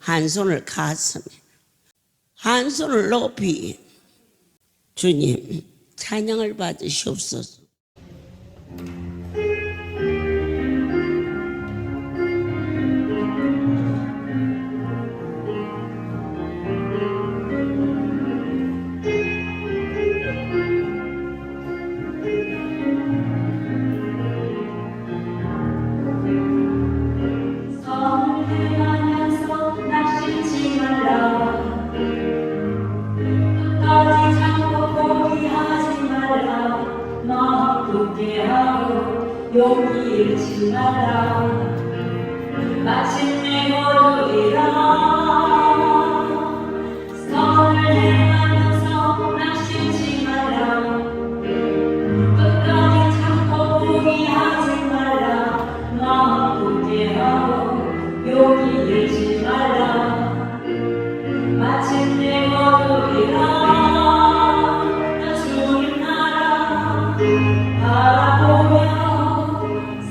한 손을 가슴에, 한 손을 높이 주님 찬양을 받으시옵소서. 용기 잃지 마라. 마침내 거두리라. 선을 행하면서 낙심치 마라. 끝까지 참고 포기하지 마라. 마음 굳게 하고 용기 잃지 마라. 마침내 거두리라. 나 주님 나라 바라보며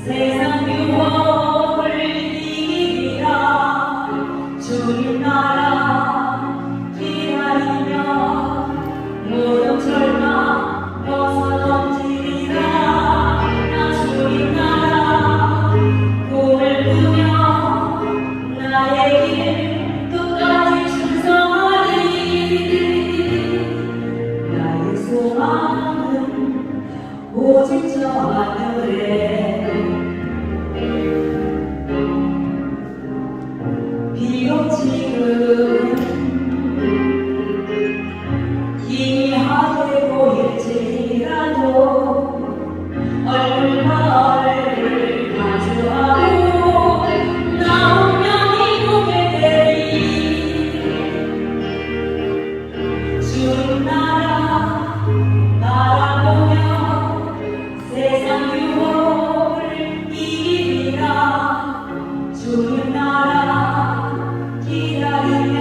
세상 유혹을 이기리라. 주님 나라 기다리며 모든 절망 벗어던지리라. 나 주님 나라 꿈을 꾸며 나의 길 끝까지 충성하리. 나의 소망은 오직 저 하늘에 비록 지금 희미하게 보일지라도 얼굴과 얼굴을 마주하고 나 운명이 보게 되리. 주님 나라 바라보며 세상 유혹을 이기리라. 주님 나라 기다리며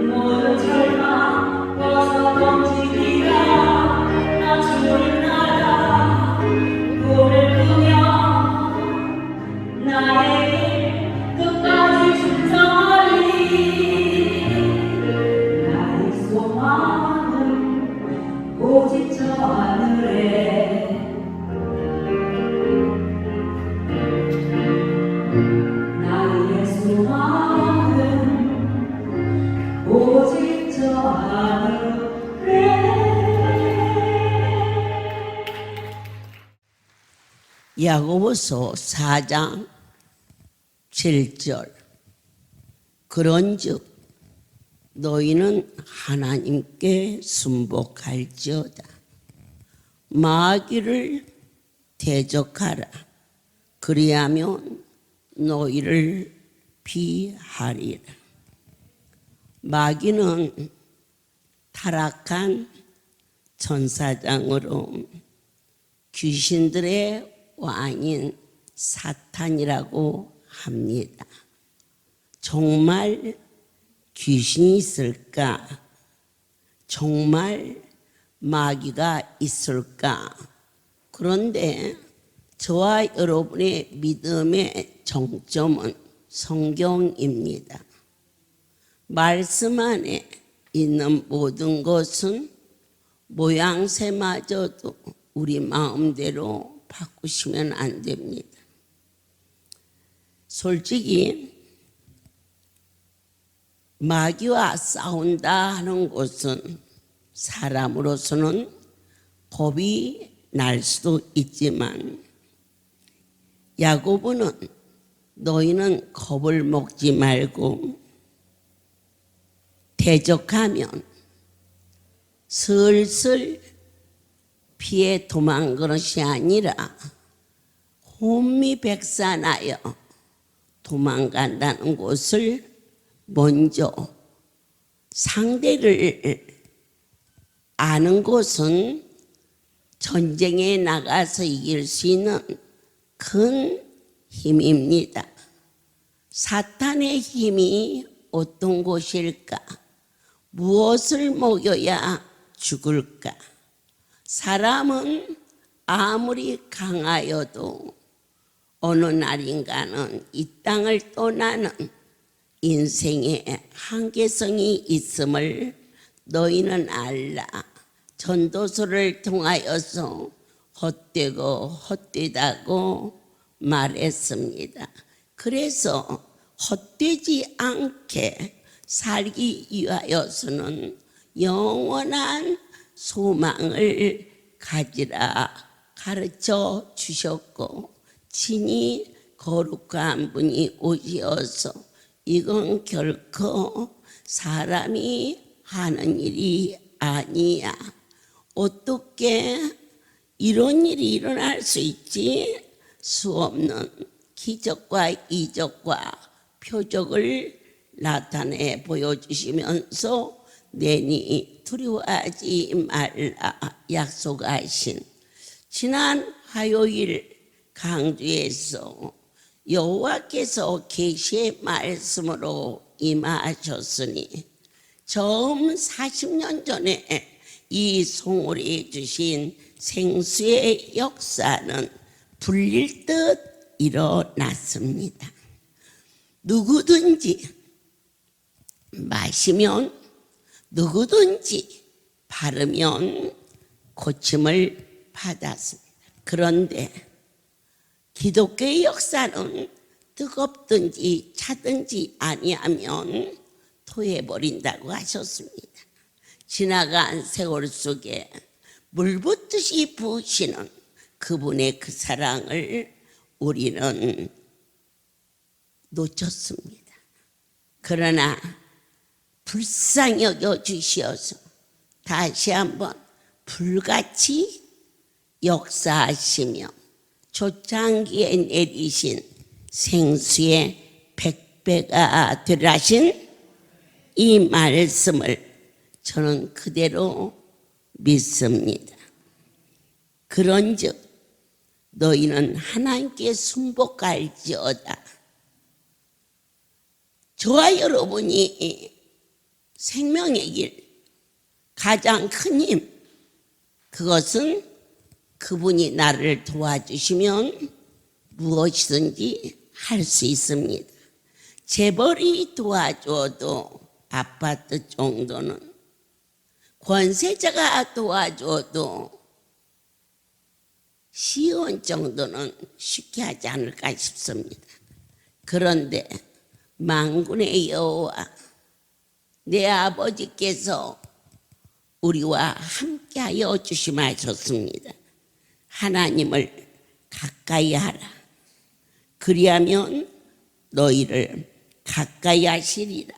모든 절망 벗어던지리라. 나 주님 나라 꿈을 꾸며 나의 길 끝까지 충성하리. 나의 소망은 오직 저 하늘에 나의 소망은 오직 저 하늘에. 야고보서 4장 7절 그런즉 너희는 하나님께 순복할지어다. 마귀를 대적하라. 그리하면 너희를 피하리라. 마귀는 타락한 천사장으로 귀신들의 왕인 사탄이라고 합니다. 정말 귀신이 있을까? 정말 마귀가 있을까? 그런데 저와 여러분의 믿음의 정점은 성경입니다. 말씀 안에 있는 모든 것은 모양새마저도 우리 마음대로 바꾸시면 안 됩니다. 솔직히 마귀와 싸운다 하는 것은 사람으로서는 겁이 날 수도 있지만 야고보는 너희는 겁을 먹지 말고 대적하면 슬슬 피해 도망가는 것이 아니라 혼미백산하여 도망간다는 것을 먼저 상대를 아는 것은 전쟁에 나가서 이길 수 있는 큰 힘입니다. 사탄의 힘이 어떤 것일까? 무엇을 먹여야 죽을까? 사람은 아무리 강하여도 어느 날인가는 이 땅을 떠나는 인생에 한계성이 있음을 너희는 알라. 전도서를 통하여서 헛되고 헛되다고 말했습니다. 그래서 헛되지 않게 살기 위하여서는 영원한 소망을 가지라 가르쳐 주셨고, 친히 거룩한 분이 오시어서 이건 결코 사람이 하는 일이 아니야. 어떻게 이런 일이 일어날 수 있지? 수 없는 기적과 이적과 표적을 나타내 보여주시면서 내니 두려워하지 말라 약속하신, 지난 화요일 강주에서 여호와께서 계시의 말씀으로 임하셨으니 처음 40년 전에 이 송울이 주신 생수의 역사는 불릴 듯 일어났습니다. 누구든지 마시면, 누구든지 바르면 고침을 받았습니다. 그런데 기독교의 역사는 뜨겁든지 차든지 아니하면 토해버린다고 하셨습니다. 지나간 세월 속에 물붓듯이 부으시는 그분의 그 사랑을 우리는 놓쳤습니다. 그러나 불쌍히 여겨 주시어서 다시 한번 불같이 역사하시며 초창기에 내리신 생수의 100배가 되라신 이 말씀을 저는 그대로 믿습니다. 그런즉 너희는 하나님께 순복할지어다. 저와 여러분이 생명의 길 가장 큰 힘, 그것은 그분이 나를 도와주시면 무엇이든지 할 수 있습니다. 재벌이 도와줘도 아파트 정도는, 권세자가 도와줘도 시원 정도는 쉽게 하지 않을까 싶습니다. 그런데 만군의 여호와 내 아버지께서 우리와 함께하여 주심하셨습니다. 하나님을 가까이 하라. 그리하면 너희를 가까이 하시리라.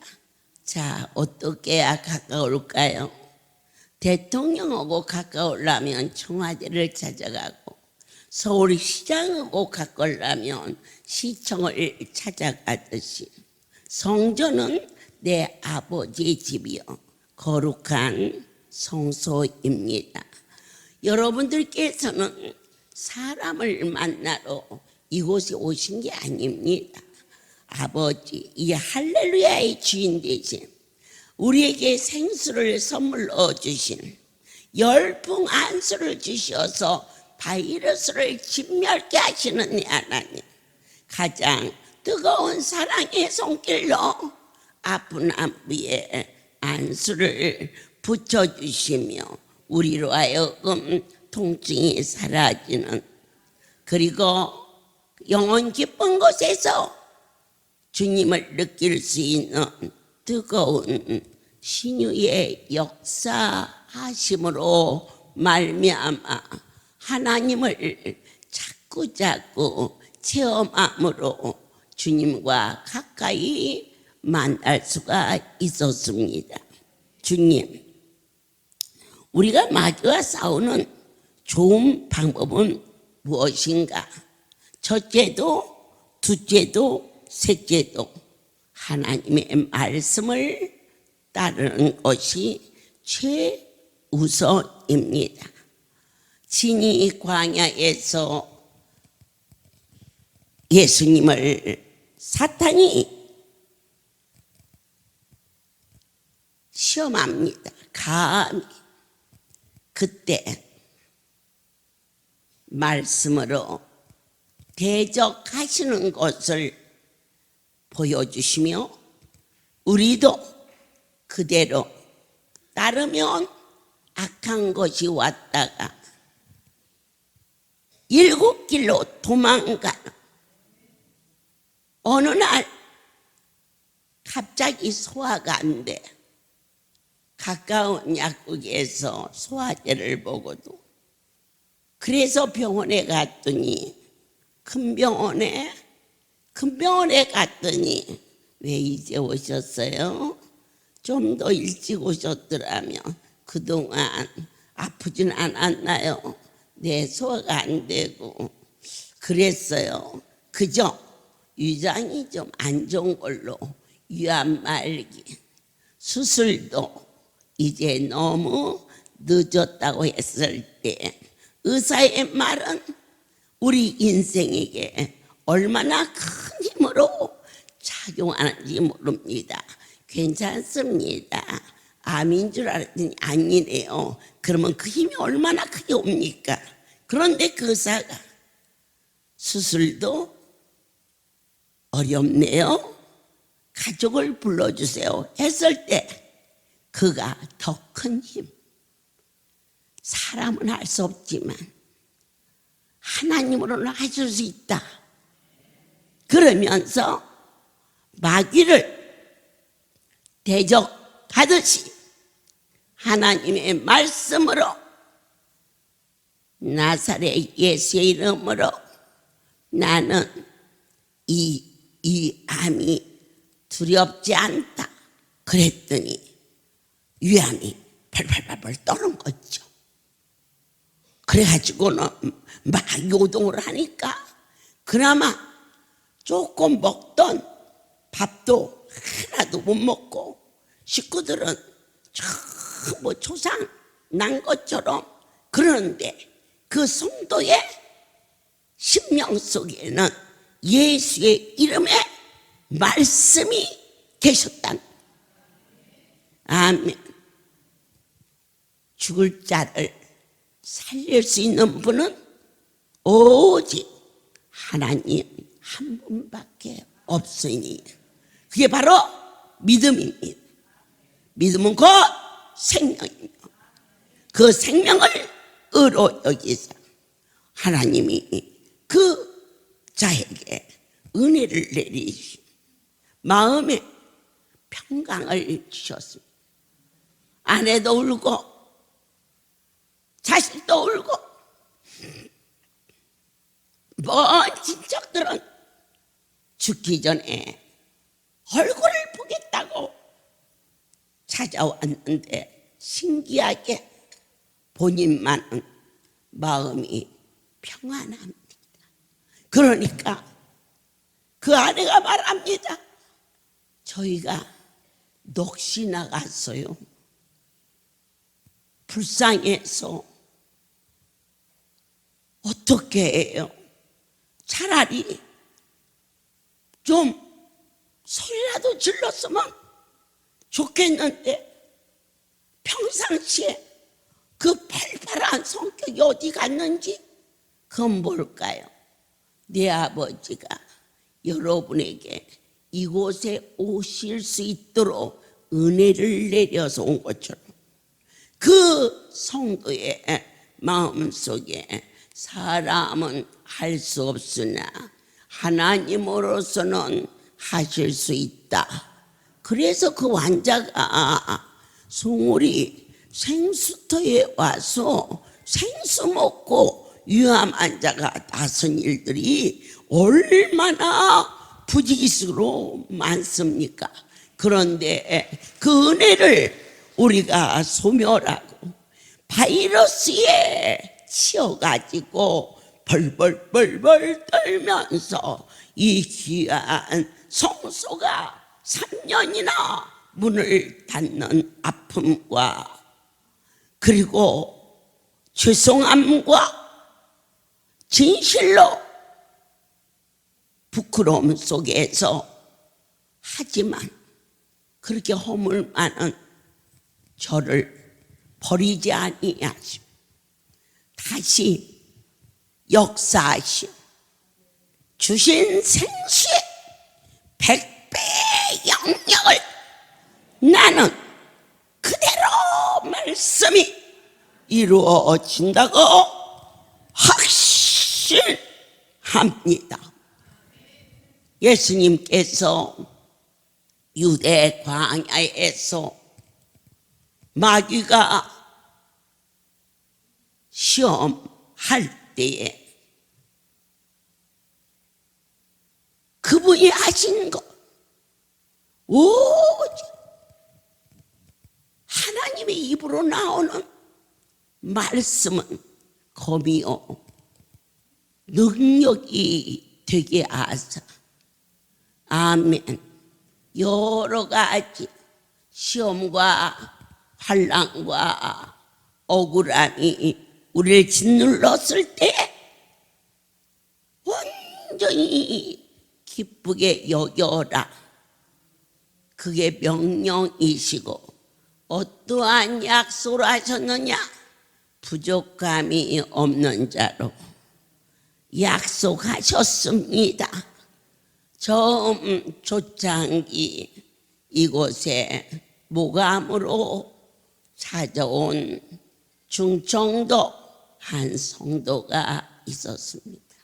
자, 어떻게 해야 가까울까요? 대통령하고 가까우려면 청와대를 찾아가고, 서울시장하고 가까우려면 시청을 찾아가듯이 성전은 내 아버지의 집이요 거룩한 성소입니다. 여러분들께서는 사람을 만나러 이곳에 오신 게 아닙니다. 아버지, 이 할렐루야의 주인 되신, 우리에게 생수를 선물로 주신, 열풍 안수를 주셔서 바이러스를 진멸케 하시는 내 하나님, 가장 뜨거운 사랑의 손길로 아픈 안부에 안수를 붙여주시며 우리로 하여금 통증이 사라지는, 그리고 영원 기쁜 곳에서 주님을 느낄 수 있는 뜨거운 신유의 역사하심으로 말미암아 하나님을 자꾸자꾸 체험함으로 주님과 가까이 만날 수가 있었습니다. 주님, 우리가 마귀와 싸우는 좋은 방법은 무엇인가? 첫째도, 둘째도, 셋째도 하나님의 말씀을 따르는 것이 최우선입니다. 친히 광야에서 예수님을 사탄이 시험합니다. 감히. 그때 말씀으로 대적하시는 것을 보여주시며 우리도 그대로 따르면 악한 것이 왔다가 일곱 길로 도망가는 어느 날 갑자기 소화가 안 돼. 가까운 약국에서 소화제를 먹어도. 그래서 병원에 갔더니 큰 병원에 갔더니 왜 이제 오셨어요? 좀 더 일찍 오셨더라면 그동안 아프진 않았나요? 네, 소화가 안 되고 그랬어요. 그저 위장이 좀 안 좋은 걸로 위암 말기. 수술도 이제 너무 늦었다고 했을 때 의사의 말은 우리 인생에게 얼마나 큰 힘으로 작용하는지 모릅니다. 괜찮습니다. 암인 줄 알았더니 아니네요. 그러면 그 힘이 얼마나 크게 옵니까? 그런데 그 의사가 수술도 어렵네요. 가족을 불러주세요 했을 때 그가 더 큰 힘. 사람은 할 수 없지만 하나님으로는 하실 수 있다. 그러면서 마귀를 대적하듯이 하나님의 말씀으로 나사렛 예수의 이름으로 나는 이 암이 두렵지 않다. 그랬더니 위암이 펄펄펄펄 떠는 거죠. 그래가지고는 막 요동을 하니까 그나마 조금 먹던 밥도 하나도 못 먹고 식구들은 전부 조상 난 것처럼 그러는데 그 성도의 심령 속에는 예수의 이름에 말씀이 계셨다. 아멘. 죽을 자를 살릴 수 있는 분은 오직 하나님 한 분밖에 없으니 그게 바로 믿음입니다. 믿음은 곧 생명이며 그 생명을 의로 여기사 하나님이 그 자에게 은혜를 내리시고 마음에 평강을 주셨습니다. 아내도 울고 자식도 울고 먼 친척들은 죽기 전에 얼굴을 보겠다고 찾아왔는데 신기하게 본인만은 마음이 평안합니다. 그러니까 그 아내가 말합니다. 저희가 넋이 나갔어요. 불쌍해서 어떻게 해요? 차라리 좀 소리라도 질렀으면 좋겠는데 평상시에 그 팔팔한 성격이 어디 갔는지 그건 뭘까요? 내 아버지가 여러분에게 이곳에 오실 수 있도록 은혜를 내려서 온 것처럼 그 성도의 마음속에 사람은 할 수 없으나 하나님으로서는 하실 수 있다. 그래서 그 환자가 송울이 생수터에 와서 생수 먹고 위암 환자가 나선 일들이 얼마나 부지기수로 많습니까? 그런데 그 은혜를 우리가 소멸하고 바이러스에 치여가지고 벌벌벌벌 떨면서 이 귀한 성소가 3년이나 문을 닫는 아픔과 그리고 죄송함과 진실로 부끄러움 속에서 하지만 그렇게 허물 많은 저를 버리지 아니하시고 다시 역사하시오. 주신 생수의 100배의 영역을 이루어진다고 확신합니다. 예수님께서 유대 광야에서 마귀가 시험할 때에 그분이 하신 것 오직 하나님의 입으로 나오는 말씀은 검이요 능력이 되게 하사 아멘. 여러 가지 시험과 환난과 억울함이 우리를 짓눌렀을 때 온전히 기쁘게 여겨라. 그게 명령이시고 어떠한 약속을 하셨느냐? 부족함이 없는 자로 약속하셨습니다. 처음 초창기 이곳에 모감으로 찾아온 충청도 한 성도가 있었습니다.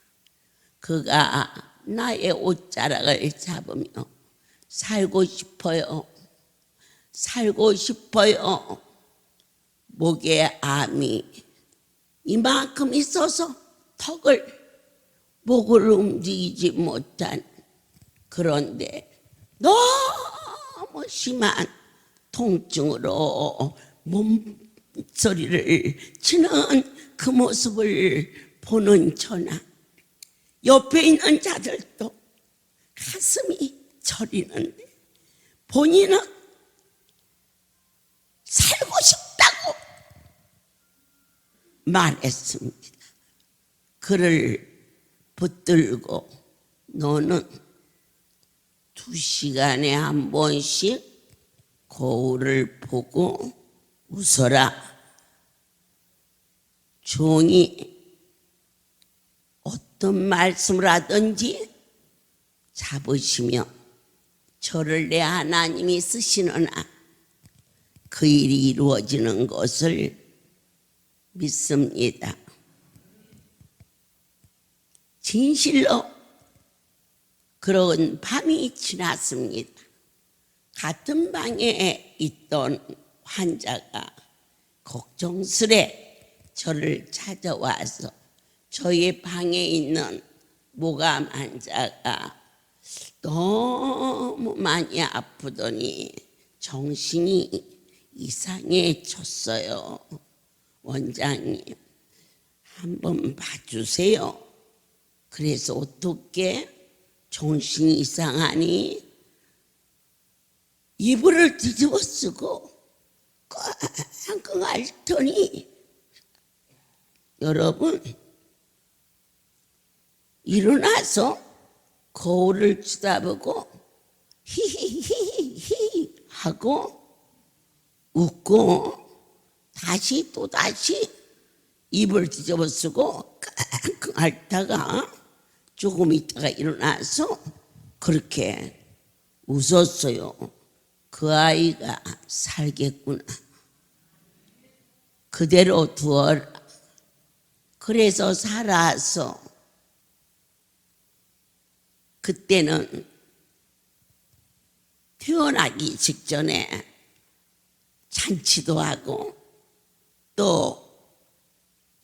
그가 나의 옷자락을 잡으며 살고 싶어요. 살고 싶어요. 목에 암이 이만큼 있어서 목을 움직이지 못한 그런데 너무 심한 통증으로 몸소리를 치는 그 모습을 보는 저나 옆에 있는 자들도 가슴이 저리는데 본인은 살고 싶다고 말했습니다. 그를 붙들고 너는 2시간에 한 번씩 거울을 보고 웃어라. 종이 어떤 말씀을 하든지 잡으시며 저를 내 하나님이 쓰시느나 그 일이 이루어지는 것을 믿습니다. 진실로 그런 밤이 지났습니다. 같은 방에 있던 환자가 걱정스레 저를 찾아와서 저희 방에 있는 모감 환자가 너무 많이 아프더니 정신이 이상해졌어요. 원장님, 한번 봐주세요. 그래서 어떻게 정신이 이상하니? 이불을 뒤집어 쓰고 끙끙 앓더니 여러분 일어나서 거울을 쳐다보고 히히히히 하고 웃고 다시 또다시 입을 뒤집어 쓰고 끙끙 앓다가 조금 있다가 일어나서 그렇게 웃었어요. 그 아이가 살겠구나. 그대로 두어라. 그래서 살아서 그때는 태어나기 직전에 잔치도 하고 또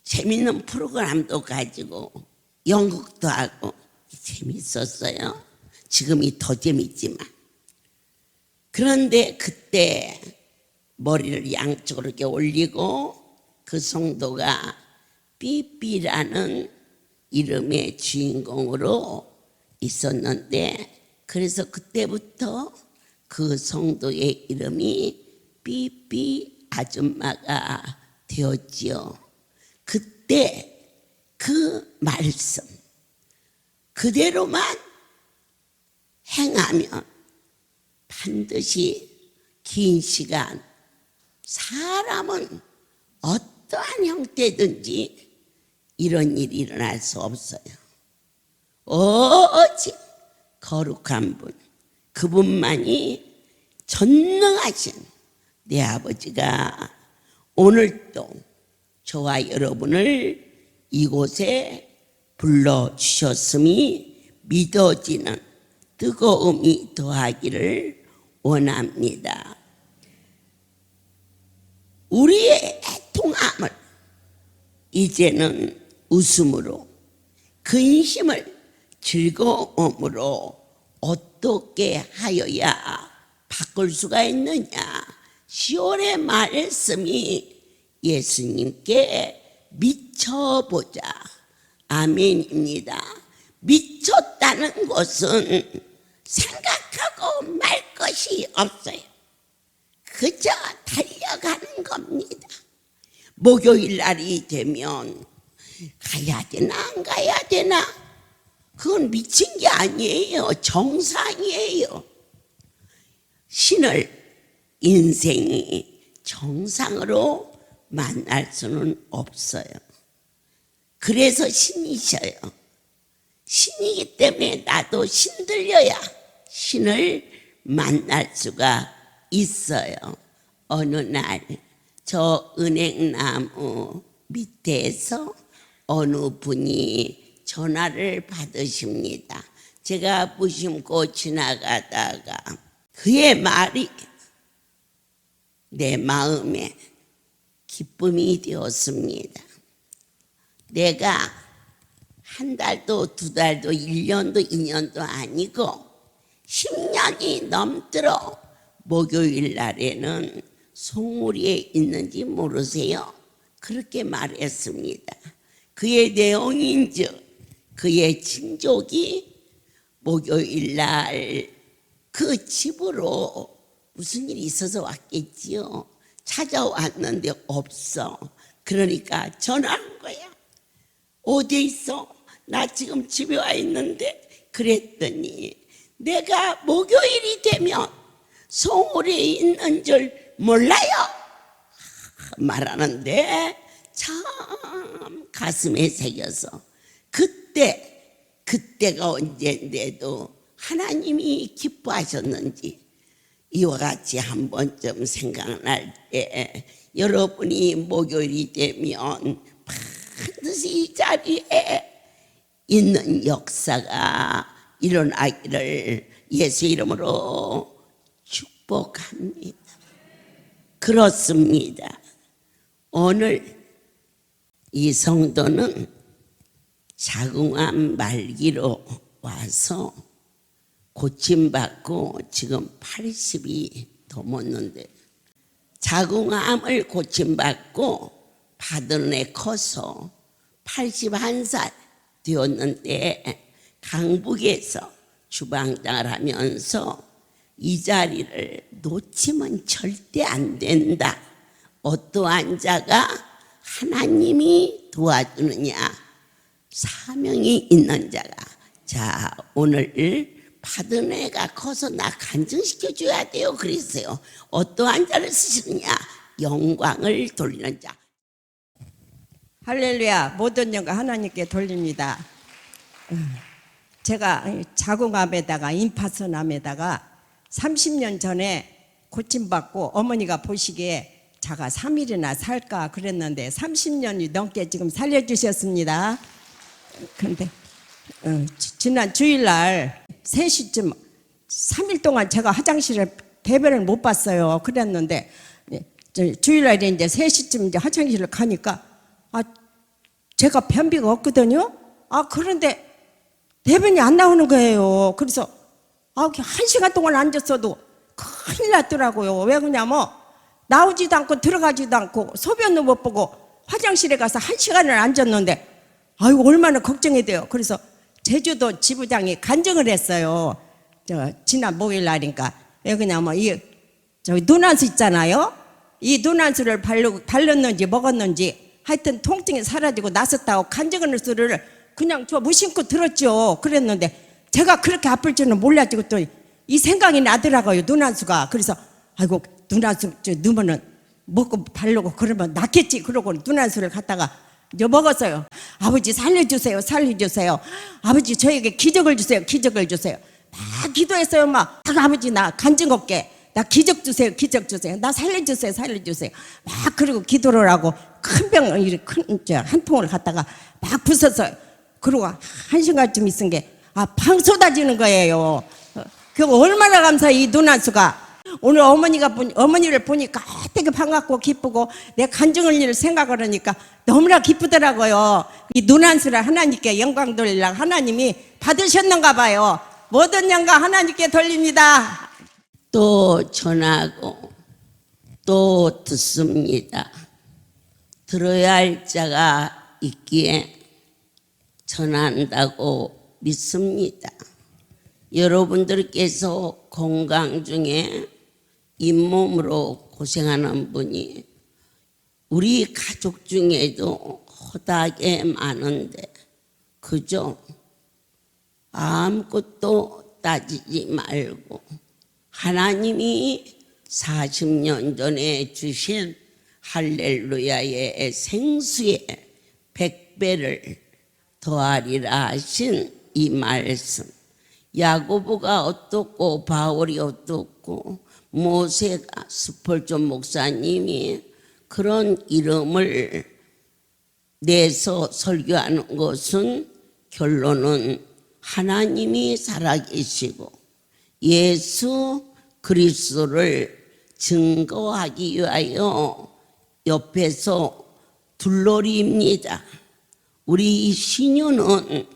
재밌는 프로그램도 가지고 연극도 하고 재밌었어요. 지금이 더 재밌지만. 그런데 그때 머리를 양쪽으로 이렇게 올리고 그 성도가 삐삐라는 이름의 주인공으로 있었는데 그래서 그때부터 그 성도의 이름이 삐삐 아줌마가 되었지요. 그때 그 말씀 그대로만 행하면 반드시 긴 시간 사람은 어떠한 형태든지 이런 일이 일어날 수 없어요. 오직 거룩한 분, 그분만이 전능하신 내 아버지가 오늘도 저와 여러분을 이곳에 불러주셨음이 믿어지는 뜨거움이 더하기를 원합니다. 우리의 애통함을 이제는 웃음으로, 근심을 즐거움으로 어떻게 하여야 바꿀 수가 있느냐? 10월의 말씀이 예수님께 미쳐보자. 아멘입니다. 미쳤다는 것은 생각하고 말 것이 없어요. 그저 달려가는 겁니다. 목요일 날이 되면 가야 되나 안 가야 되나? 그건 미친 게 아니에요. 정상이에요. 신을 인생이 정상으로 만날 수는 없어요. 그래서 신이셔요. 신이기 때문에 나도 신들려야 신을 만날 수가 있어요. 어느 날 저 은행나무 밑에서 어느 분이 전화를 받으십니다. 제가 무심코 지나가다가 그의 말이 내 마음에 기쁨이 되었습니다. 내가 한 달도 두 달도 1년도 2년도 아니고 10년이 넘도록 목요일 날에는 송우리에 있는지 모르세요? 그렇게 말했습니다. 그의 내용인즉 그의 친족이 목요일 날 그 집으로 무슨 일이 있어서 왔겠지요. 찾아왔는데 없어. 그러니까 전화한 거야. 어디 있어? 나 지금 집에 와 있는데. 그랬더니 내가 목요일이 되면 송우리에 있는 줄 몰라요. 말하는데 참 가슴에 새겨서 그때가 언젠데도 하나님이 기뻐하셨는지 이와 같이 한 번쯤 생각날 때 여러분이 목요일이 되면 반드시 이 자리에 있는 역사가 일어나기를 예수 이름으로 축복합니다. 그렇습니다. 오늘 이 성도는 자궁암 말기로 와서 고침받고 지금 80이 넘었는데 자궁암을 고침받고 받은 애 커서 81살 되었는데 강북에서 주방장을 하면서 이 자리를 놓치면 절대 안 된다. 어떠한 자가 하나님이 도와주느냐? 사명이 있는 자가. 자, 오늘 받은 애가 커서 나 간증시켜줘야 돼요. 그랬어요. 어떠한 자를 쓰시느냐? 영광을 돌리는 자. 할렐루야. 모든 영광 하나님께 돌립니다. 제가 자궁암에다가 임파선암에다가 30년 전에 고침받고 어머니가 보시기에 자가 3일이나 살까 그랬는데 30년이 넘게 지금 살려주셨습니다. 그런데 지난 주일날 3시쯤 3일 동안 제가 화장실에 배변을 못 봤어요. 그랬는데 주일날에 이제 3시쯤 이제 화장실을 가니까 제가 변비가 없거든요. 그런데 대변이 안 나오는 거예요. 그래서 1시간 동안 앉았어도 큰일 났더라고요. 왜 그러냐면 나오지도 않고 들어가지도 않고 소변도 못 보고 화장실에 가서 1시간을 앉았는데 아이고 얼마나 걱정이 돼요. 그래서 제주도 지부장이 간증을 했어요. 지난 목요일 날이니까. 왜 그러냐면 저기 눈안수 있잖아요. 이 눈안수를 발랐는지 먹었는지 하여튼 통증이 사라지고 나섰다고 간증을 그냥 저 무심코 들었죠. 그랬는데 제가 그렇게 아플 줄은 몰랐지. 또 이 생각이 나더라고요. 눈안수가. 그래서 아이고 눈안수 넣으면은 먹고 바르고 그러면 낫겠지. 그러고 눈안수를 갖다가 이제 먹었어요. 아버지 살려주세요. 살려주세요. 아버지 저에게 기적을 주세요. 기적을 주세요. 막 기도했어요. 막 아버지 나 간증 없게 나 기적 주세요. 기적 주세요. 나 살려주세요. 살려주세요. 막 그리고 기도를 하고 큰 병, 이렇게 한 통을 갖다가 막 부숴서, 그러고 1시간쯤 있은 게, 팡 쏟아지는 거예요. 그 얼마나 감사해, 이 눈안수가. 오늘 어머니를 보니까 되게 반갑고 기쁘고, 내 간증을 일을 생각을 하니까 너무나 기쁘더라고요. 이 눈안수를 하나님께 영광 돌리려고 하나님이 받으셨는가 봐요. 모든 영광 하나님께 돌립니다. 또 전하고 또 듣습니다. 들어야 할 자가 있기에 전한다고 믿습니다. 여러분들께서 건강 중에 잇몸으로 고생하는 분이 우리 가족 중에도 허다하게 많은데, 그죠? 아무것도 따지지 말고 하나님이 40년 전에 주신 할렐루야의 생수에 100배를 더하리라 하신 이 말씀, 야고보가 어떻고 바울이 어떻고 모세가, 스펄전 목사님이 그런 이름을 내서 설교하는 것은 결론은 하나님이 살아계시고 예수 그리스도를 증거하기 위하여 옆에서 둘러립니다. 우리 신유는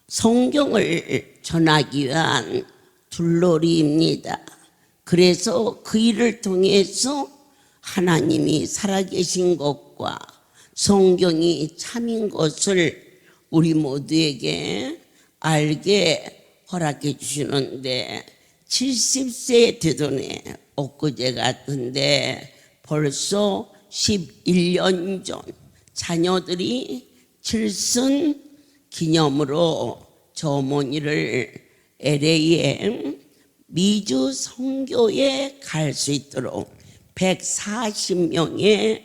성경을 전하기 위한 둘러리입니다. 그래서 그 일을 통해서 하나님이 살아계신 것과 성경이 참인 것을 우리 모두에게 알게 허락해 주시는데, 70세 되더니 엊그제 같은데 벌써 11년 전 자녀들이 칠순 기념으로 저 어머니를 LA에 미주 선교에 갈 수 있도록 140명에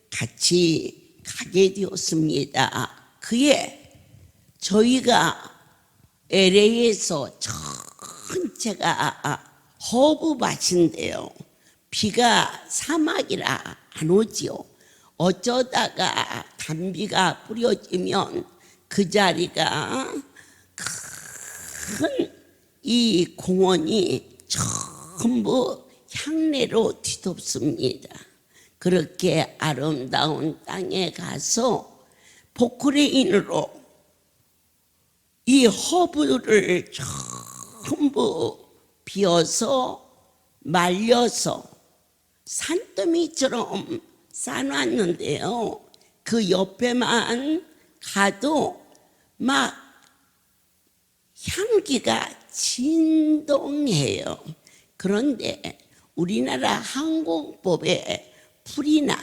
같이 가게 되었습니다. 그에 저희가 LA에서 전체가 허브밭인데요, 비가 사막이라 안 오지요. 어쩌다가 단비가 뿌려지면 그 자리가 큰 이 공원이 전부 향내로 뒤덮습니다. 그렇게 아름다운 땅에 가서 포크레인으로 이 허브를 전부 비워서 말려서 산더미처럼 싸놨는데요, 그 옆에만 가도 막 향기가 진동해요. 그런데 우리나라 항공법에 풀이나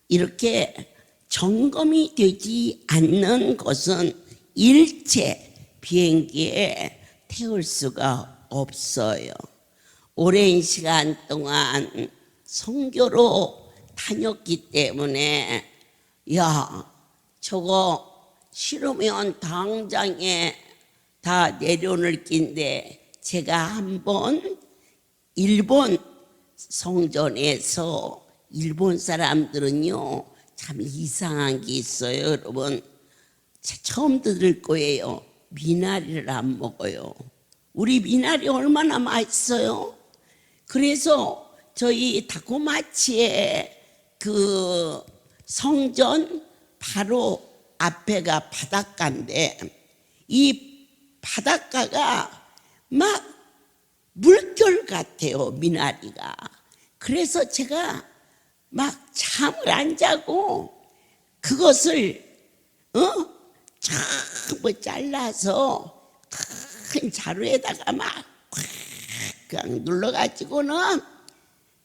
이렇게 점검이 되지 않는 것은 일체 비행기에 태울 수가 없어요. 오랜 시간 동안 선교로 다녔기 때문에, 야, 저거 싫으면 당장에 다 내려놓을 낀데, 제가 한번 일본 성전에서, 일본 사람들은요 참 이상한 게 있어요. 여러분 처음 들을 거예요. 미나리를 안 먹어요. 우리 미나리 얼마나 맛있어요. 그래서 저희 다코마치의 그 성전 바로 앞에가 바닷가인데, 이 바닷가가 막 물결 같아요, 미나리가. 그래서 제가 막 잠을 안 자고 그것을 전부 잘라서 큰 자루에다가 막 그냥 눌러가지고는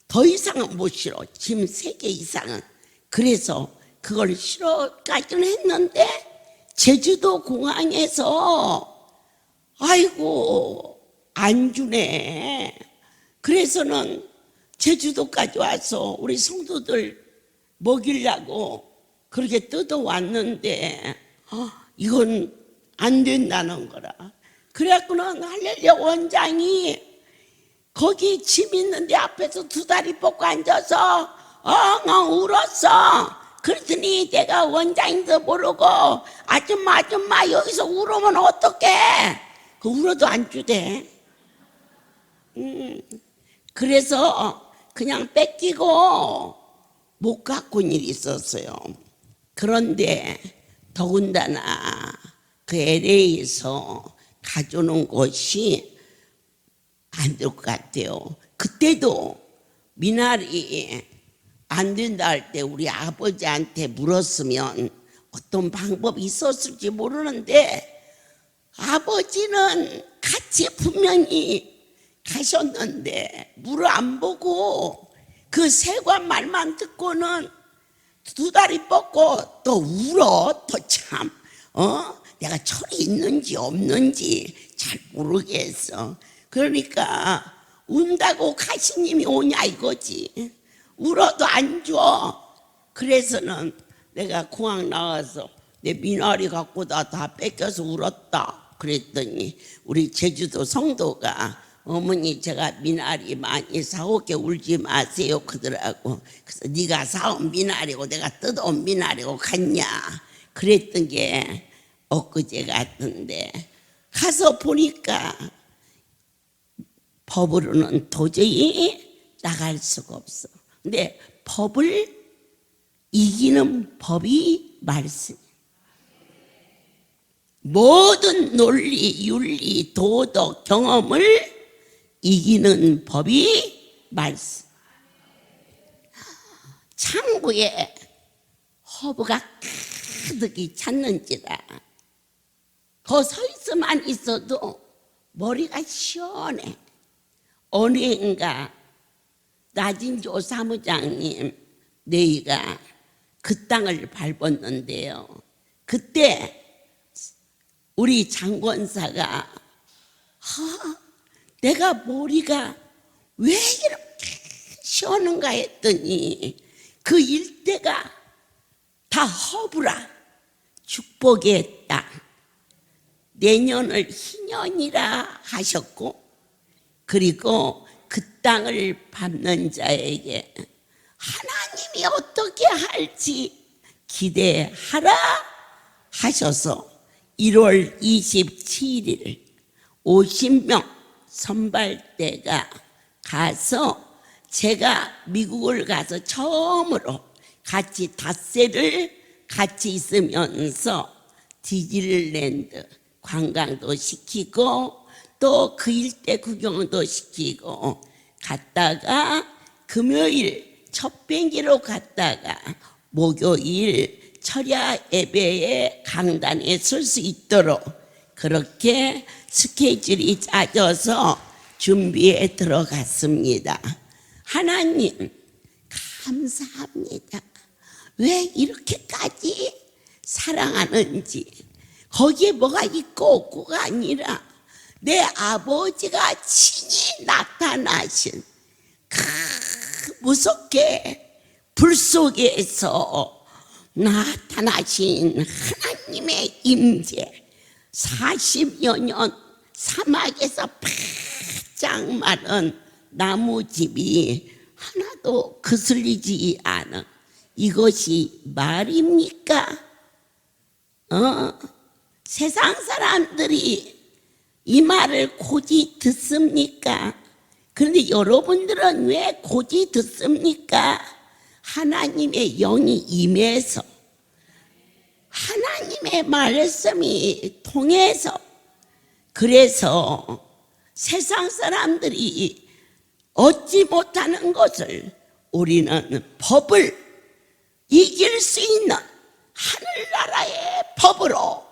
더 이상은 못 실어. 짐 3개 이상은. 그래서 그걸 실어까지는 했는데 제주도 공항에서 아이고 안 주네. 그래서는 제주도까지 와서 우리 성도들 먹이려고 그렇게 뜯어왔는데 이건 안 된다는 거라. 그래갖고는 할렐루야 원장이 거기 짐 있는데 앞에서 2 다리 뻗고 앉아서 엉엉 울었어. 그랬더니 내가 원장인도 모르고 아줌마 여기서 울으면 어떡해? 그 울어도 안 주대. 그래서 그냥 뺏기고 못 갖고 온 일이 있었어요. 그런데 더군다나 그 LA에서 가져오는 것이 안 될 것 같아요. 그때도 미나리 안 된다 할 때 우리 아버지한테 물었으면 어떤 방법이 있었을지 모르는데 아버지는 같이 분명히 가셨는데 물을 안 보고 그 세관 말만 듣고는 두 다리 뻗고 또 울어. 또 참 내가 철이 있는지 없는지 잘 모르겠어. 그러니까 운다고 가시님이 오냐 이거지. 울어도 안 줘. 그래서는 내가 공항 나와서 내 미나리 갖고 다 뺏겨서 울었다 그랬더니 우리 제주도 성도가 어머니 제가 미나리 많이 사올게 울지 마세요 그러더라고. 그래서 네가 사온 미나리고 내가 뜯어온 미나리고 같냐 그랬던 게 엊그제 같은데 가서 보니까 법으로는 도저히 나갈 수가 없어. 근데 법을 이기는 법이 말씀. 모든 논리, 윤리, 도덕, 경험을 이기는 법이 말씀. 창구에 허브가 가득히 찼는지라 거 서 있으만 있어도 머리가 시원해. 어느 해인가 나진조 사무장님 내의가 그 땅을 밟았는데요. 그때 우리 장권사가 내가 머리가 왜 이렇게 시원한가 했더니 그 일대가 다 허브라. 축복의 땅. 내년을 희년이라 하셨고 그리고 그 땅을 밟는 자에게 하나님이 어떻게 할지 기대하라 하셔서 1월 27일 50명 선발대가 가서 제가 미국을 가서 처음으로 같이 닷새를 같이 있으면서 디즈니랜드 관광도 시키고 또 그 일대 구경도 시키고 갔다가 금요일 첫 비행기로 갔다가 목요일 철야 예배의 강단에 설 수 있도록 그렇게 스케줄이 짜져서 준비에 들어갔습니다. 하나님 감사합니다. 왜 이렇게까지 사랑하는지 거기에 뭐가 있고 없고가 아니라 내 아버지가 친히 나타나신 무섭게 불 속에서 나타나신 하나님의 임재 40여 년 사막에서 바짝 마른 나무집이 하나도 거슬리지 않은 이것이 말입니까? 세상 사람들이 이 말을 고지 듣습니까? 그런데 여러분들은 왜 고지 듣습니까? 하나님의 영이 임해서 하나님의 말씀이 통해서 그래서 세상 사람들이 얻지 못하는 것을 우리는 법을 이길 수 있는 하늘나라의 법으로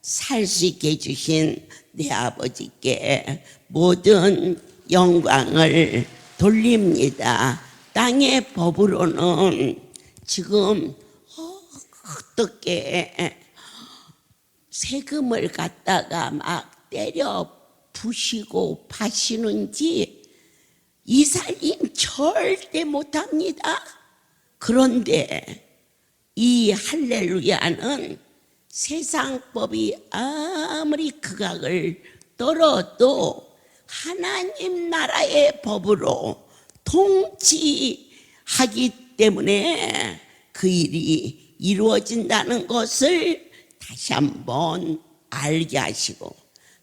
살 수 있게 해주신 내 아버지께 모든 영광을 돌립니다. 땅의 법으로는 지금 어떻게 세금을 갖다가 막 때려 부시고 파시는지 이 살림 절대 못합니다. 그런데 이 할렐루야는 세상법이 아무리 극악을 떨어도 하나님 나라의 법으로 통치하기 때문에 그 일이 이루어진다는 것을 다시 한번 알게 하시고,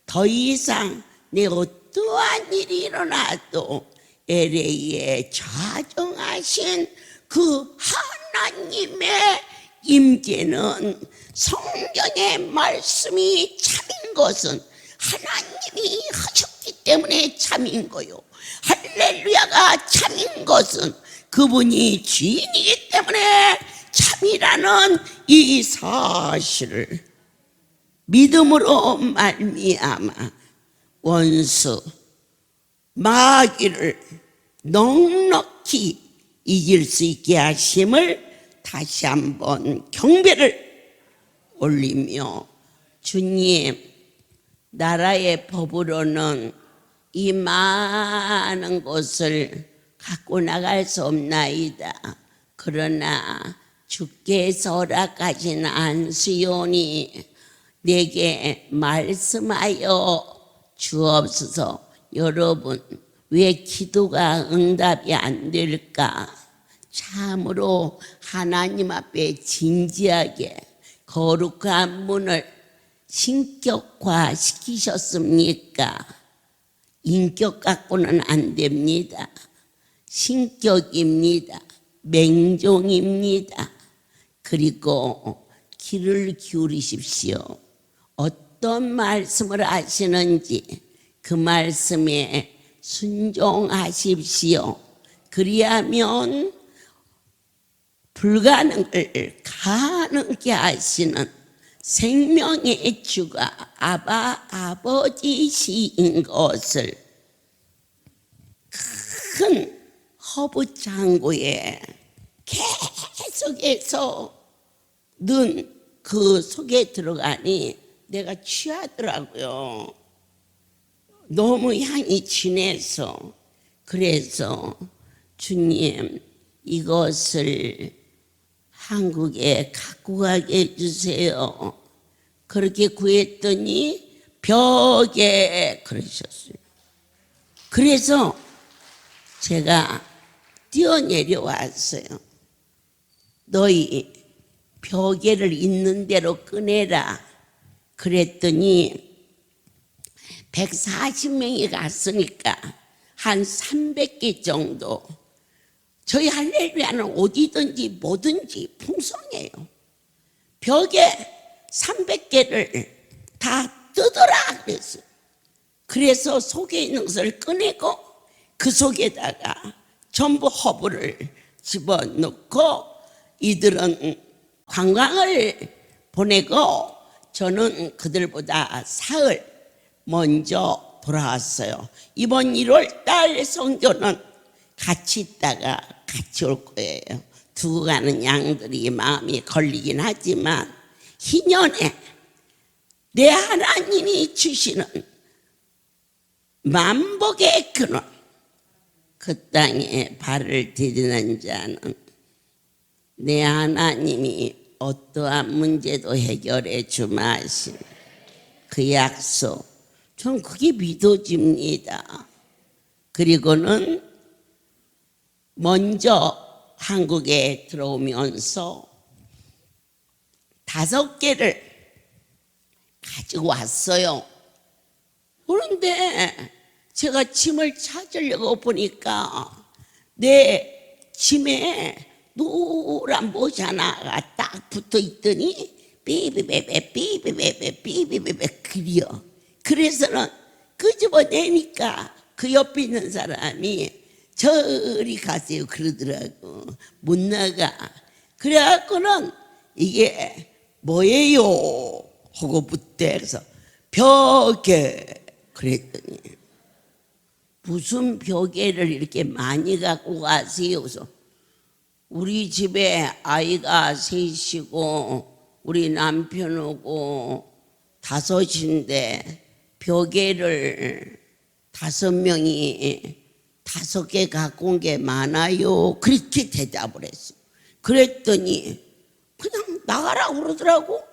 더 이상 내 어떠한 일이 일어나도 LA에 좌정하신 그 하나님의 임재는, 성경의 말씀이 참인 것은 하나님이 하셨기 때문에 참인 거요, 할렐루야가 참인 것은 그분이 주인이기 때문에 참이라는 이 사실을 믿음으로 말미암아 원수 마귀를 넉넉히 이길 수 있게 하심을 다시 한번 경배를 올리며, 주님, 나라의 법으로는 이 많은 것을 갖고 나갈 수 없나이다. 그러나 주께서 허락하신 안수요니 내게 말씀하여 주옵소서. 여러분, 왜 기도가 응답이 안 될까? 참으로 하나님 앞에 진지하게 거룩한 문을 신격화 시키셨습니까? 인격 갖고는 안 됩니다. 신격입니다. 맹종입니다. 그리고 귀를 기울이십시오. 어떤 말씀을 하시는지 그 말씀에 순종하십시오. 그리하면 불가능을 가능케 하시는 생명의 주가 아버지이신 것을 큰 허브창고에 계속해서 는 그 속에 들어가니 내가 취하더라고요. 너무 향이 진해서. 그래서 주님, 이것을 한국에 갖고 가게 해주세요. 그렇게 구했더니 벽에 그러셨어요. 그래서 제가 뛰어내려왔어요. 너희 벽에를 있는 대로 꺼내라. 그랬더니 140명이 갔으니까 한 300개 정도. 저희 할렐루야는 어디든지 뭐든지 풍성해요. 벽에 300개를 다 뜯어라 그랬어요. 그래서 속에 있는 것을 꺼내고 그 속에다가 전부 허브를 집어넣고 이들은 관광을 보내고 저는 그들보다 사흘 먼저 돌아왔어요. 이번 1월 달 선교는 같이 있다가 같이 올 거예요. 두고 가는 양들이 마음이 걸리긴 하지만 희년에 내 하나님이 주시는 만복의 근원, 그 땅에 발을 디디는 자는 내 하나님이 어떠한 문제도 해결해 주마신 그 약속, 전 그게 믿어집니다. 그리고는 먼저 한국에 들어오면서 5개를 가지고 왔어요. 그런데 제가 짐을 찾으려고 보니까 내 짐에 노란 모자 하나가 딱 붙어 있더니 삐비베베 삐비베베 삐비베베 그려. 그래서는 끄집어내니까 그 옆에 있는 사람이 저리 가세요 그러더라고. 못 나가. 그래갖고는 이게 뭐예요 하고 묻대. 그래서 벽에. 그랬더니 무슨 벽에를 이렇게 많이 갖고 가세요. 그래서 우리 집에 아이가 셋이고 우리 남편하고 5인데 벽에를 5명이 5개 갖고 온 게 많아요. 그렇게 대답을 했어요. 그랬더니 그냥 나가라고 그러더라고.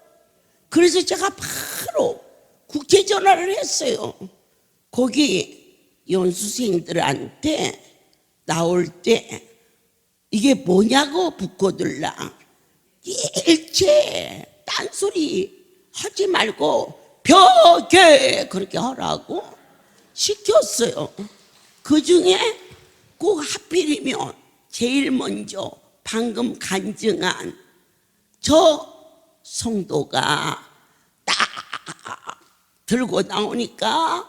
그래서 제가 바로 국회 전화를 했어요. 거기 연수생들한테 나올 때 이게 뭐냐고 묻고들라. 일체 딴소리 하지 말고 벽에 그렇게 하라고 시켰어요. 그 중에 꼭 하필이면 제일 먼저 방금 간증한 저 성도가 딱 들고 나오니까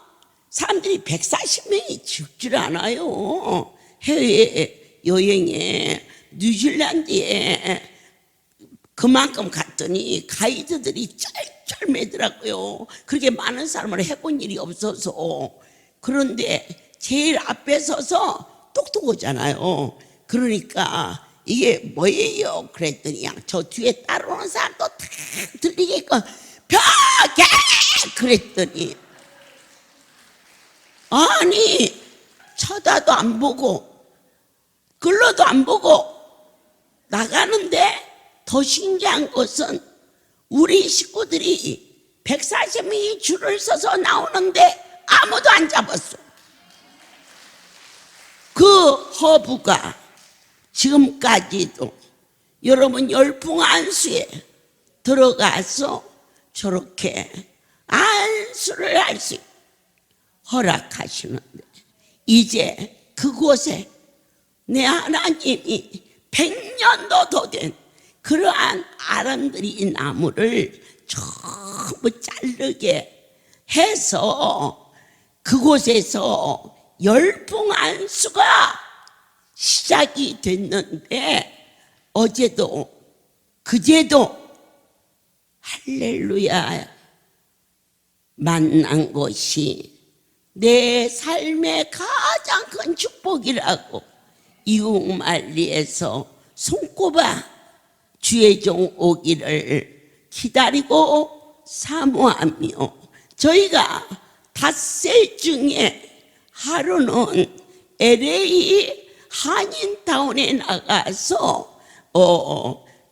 사람들이 140명이 죽질 않아요. 해외 여행에 뉴질랜드에 그만큼 갔더니 가이드들이 쩔쩔매더라고요. 그렇게 많은 사람을 해본 일이 없어서. 그런데 제일 앞에 서서 똑똑하잖아요. 그러니까 이게 뭐예요? 그랬더니 저 뒤에 따라오는 사람도 다 들리게끔 벽에 그랬더니 아니 쳐다도 안 보고 글러도 안 보고 나가는데 더 신기한 것은 우리 식구들이 140명이 줄을 서서 나오는데 아무도 안 잡았어. 그 허브가 지금까지도 여러분 열풍 안수에 들어가서 저렇게 안수를 할 수 허락하시는데 이제 그곳에 내 하나님이 100년도 더 된 그러한 아름드리 나무를 전부 자르게 해서 그곳에서 열풍 안수가 시작이 됐는데 어제도 그제도 할렐루야 만난 것이 내 삶의 가장 큰 축복이라고 이국만리에서 손꼽아 주의 종 오기를 기다리고 사모하며 저희가 닷새 중에 하루는 LA 한인타운에 나가서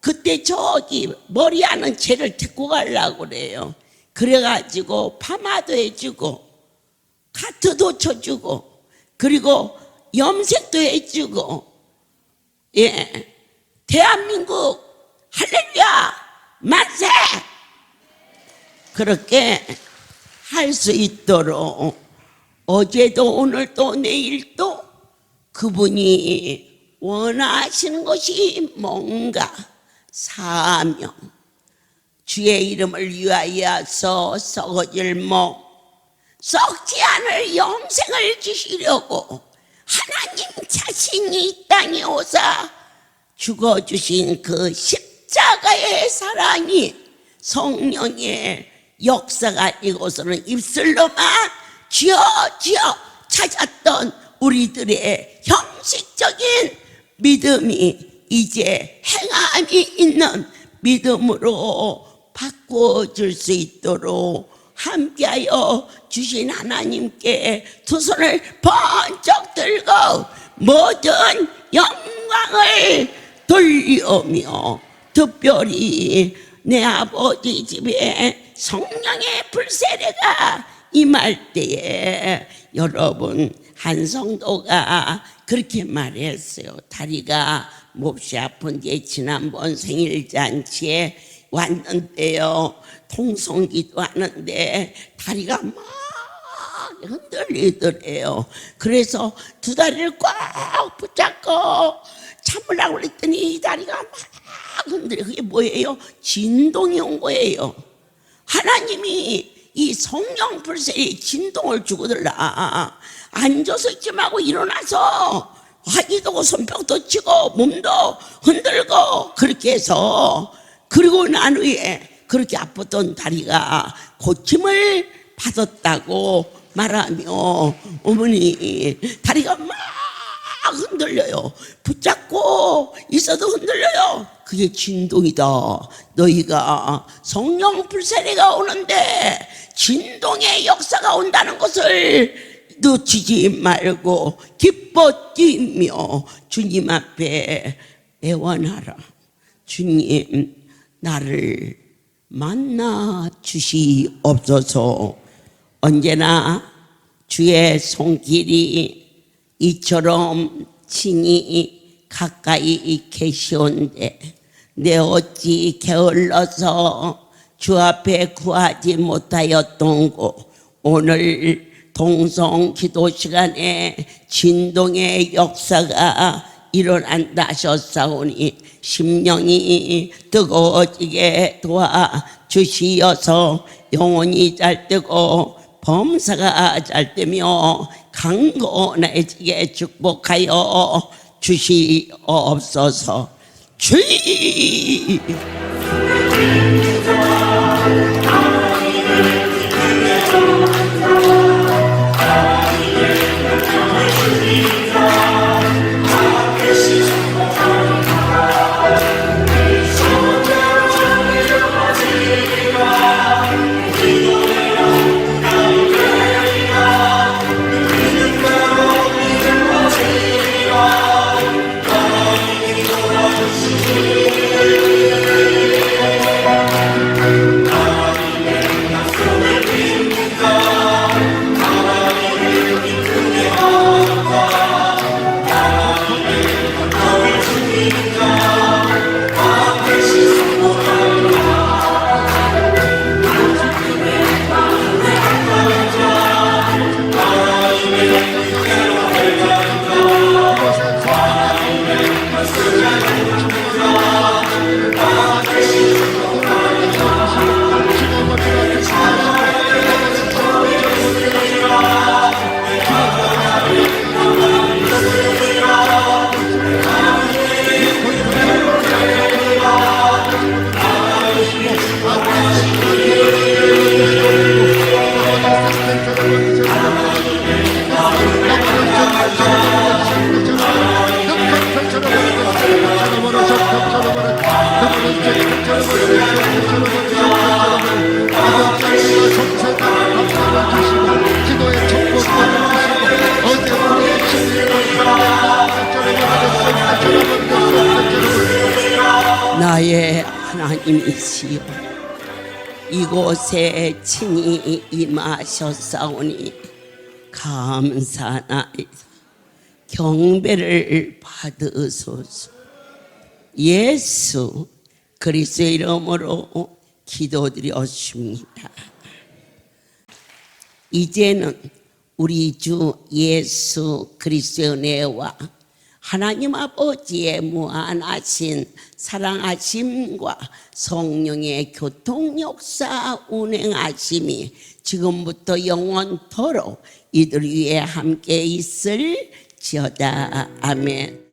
그때 저기 머리하는 쟤를 데리고 가려고 그래요. 그래가지고 파마도 해주고 카트도 쳐주고 그리고 염색도 해주고 예 대한민국 할렐루야 만세 그렇게 할 수 있도록 어제도 오늘도 내일도 그분이 원하시는 것이 뭔가 사명 주의 이름을 위하여서 썩어질 목 썩지 않을 영생을 주시려고 하나님 자신이 이 땅에 오사 죽어주신 그 십자가의 사랑이 성령의 역사가 이곳으로는 입술로만 쥐어 찾았던 우리들의 형식적인 믿음이 이제 행함이 있는 믿음으로 바꿔줄 수 있도록 함께하여 주신 하나님께 두 손을 번쩍 들고 모든 영광을 돌리며 특별히 내 아버지 집에 성령의 불세례가 임할 때에 여러분 한 성도가 그렇게 말했어요. 다리가 몹시 아픈데 지난번 생일잔치에 왔는데요. 통성기도 하는데 다리가 막 흔들리더래요. 그래서 두 다리를 꽉 붙잡고 참으려고 그랬더니 이 다리가 막 흔들려. 그게 뭐예요? 진동이 온 거예요. 하나님이 이 성령 불세에 진동을 주거들라. 앉아서 있지 말고 일어나서 화기도 손뼉도 치고 몸도 흔들고 그렇게 해서 그리고 난 후에 그렇게 아팠던 다리가 고침을 받았다고 말하며 어머니 다리가 막 흔들려요. 붙잡고 있어도 흔들려요. 그게 진동이다. 너희가 성령 불세례가 오는데 진동의 역사가 온다는 것을 놓치지 말고 기뻐 뛰며 주님 앞에 애원하라. 주님 나를 만나 주시옵소서. 언제나 주의 손길이 이처럼 친히 가까이 계시온데 내 어찌 게을러서 주 앞에 구하지 못하였던고. 오늘 동성 기도 시간에 진동의 역사가 일어난다 하셨사오니 심령이 뜨거워지게 도와주시어서 영혼이 잘 뜨고 범사가 잘 뜨며 강건해지게 축복하여 주시옵소서. 주의 나의 하나님이시여, 이곳에 친히 임하셨사오니 감사나이다. 경배를 받으소서. 예수 그리스도의 이름으로 기도드렸습니다. 이제는 우리 주 예수 그리스도의 은혜와 하나님 아버지의 무한하신 사랑하심과 성령의 교통역사 운행하심이 지금부터 영원토록 이들 위에 함께 있을지어다. 아멘.